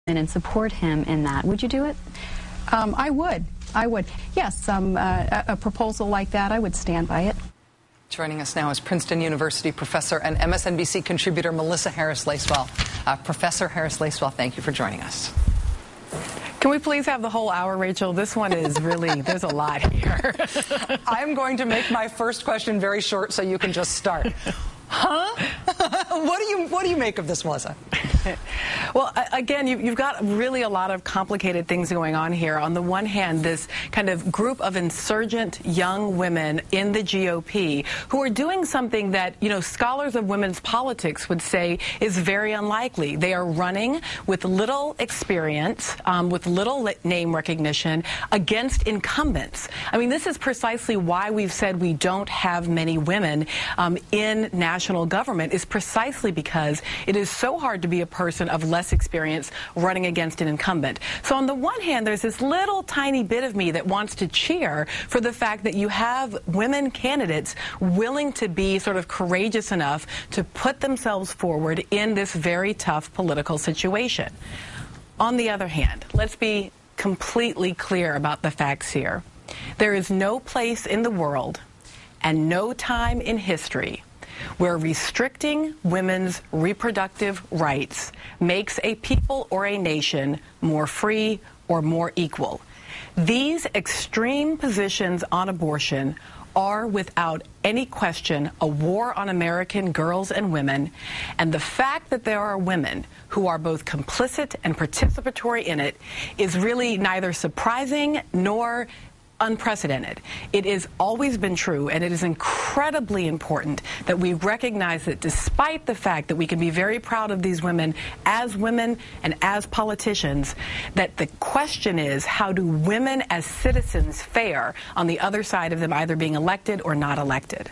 and support him in that. Would you do it? I would. Yes, a proposal like that, I would stand by it. Joining us now is Princeton University professor and MSNBC contributor Melissa Harris-Lacewell. Professor Harris-Lacewell, thank you for joining us. Can we please have the whole hour, Rachel? This one is really, there's a lot here. I'm going to make my first question very short so you can just start. Huh? What do you make of this, Melissa? Well, again, you've got really a lot of complicated things going on here. On the one hand, this kind of group of insurgent young women in the GOP who are doing something that, scholars of women's politics would say is very unlikely. They are running with little experience, with little name recognition against incumbents. I mean, this is precisely why we've said we don't have many women in national government, is precisely because it is so hard to be a person of less experience running against an incumbent. So on the one hand, there's this little tiny bit of me that wants to cheer for the fact that you have women candidates willing to be sort of courageous enough to put themselves forward in this very tough political situation. On the other hand, let's be completely clear about the facts here. There is no place in the world and no time in history where restricting women's reproductive rights makes a people or a nation more free or more equal. These extreme positions on abortion are without any question a war on American girls and women, and the fact that there are women who are both complicit and participatory in it is really neither surprising nor unprecedented. It has always been true, and it is incredibly important that we recognize that despite the fact that we can be very proud of these women and as politicians, that the question is, how do women as citizens fare on the other side of them either being elected or not elected?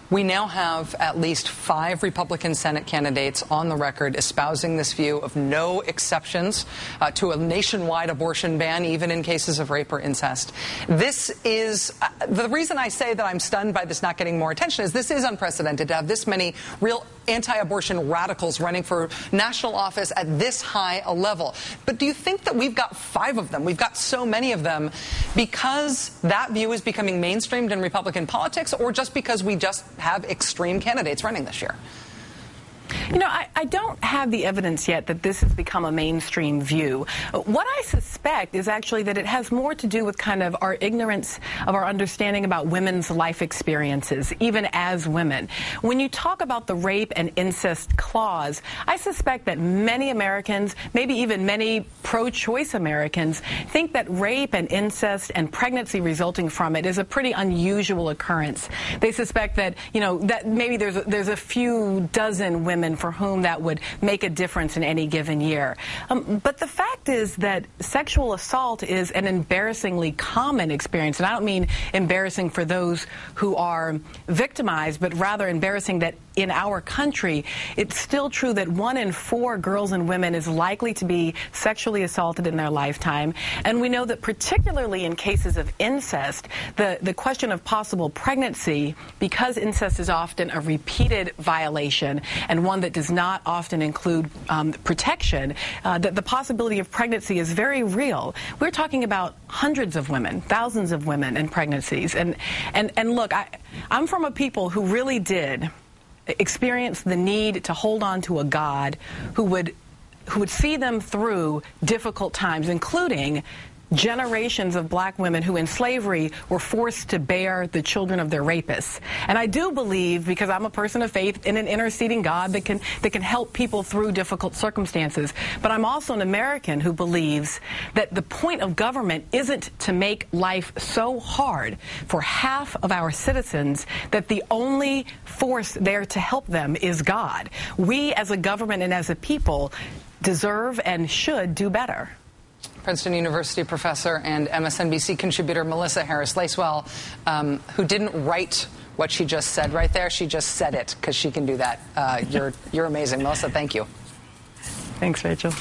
We now have at least 5 Republican Senate candidates on the record espousing this view of no exceptions to a nationwide abortion ban, even in cases of rape or incest. This is the reason I say that I'm stunned by this not getting more attention is this is unprecedented to have this many real anti-abortion radicals running for national office at this high a level. But do you think that we've got 5 of them? We've got so many of them because that view is becoming mainstreamed in Republican politics, or just because we just have extreme candidates running this year? I don't have the evidence yet that this has become a mainstream view. What I suspect is actually that it has more to do with kind of our ignorance of our understanding about women's life experiences, even as women. When you talk about the rape and incest clause, I suspect that many Americans, maybe even many pro-choice Americans, think that rape and incest and pregnancy resulting from it is a pretty unusual occurrence. They suspect that, that maybe there's a few dozen women for whom that would make a difference in any given year. But the fact is that sexual assault is an embarrassingly common experience. And I don't mean embarrassing for those who are victimized, but rather embarrassing that in our country, it's still true that 1 in 4 girls and women is likely to be sexually assaulted in their lifetime. And we know that particularly in cases of incest, the question of possible pregnancy, because incest is often a repeated violation and one that does not often include protection, that the possibility of pregnancy is very real. We're talking about hundreds of women, thousands of women in pregnancies. And look, I'm from a people who really did experience the need to hold on to a God who would see them through difficult times, including generations of black women who in slavery were forced to bear the children of their rapists. And I do believe, because I'm a person of faith, in an interceding God that can help people through difficult circumstances. But I'm also an American who believes that the point of government isn't to make life so hard for half of our citizens that the only force there to help them is God. We as a government and as a people deserve and should do better. Princeton University professor and MSNBC contributor Melissa Harris-Lacewell, who didn't write what she just said right there. She just said it because she can do that. You're amazing. Melissa, thank you. Thanks, Rachel.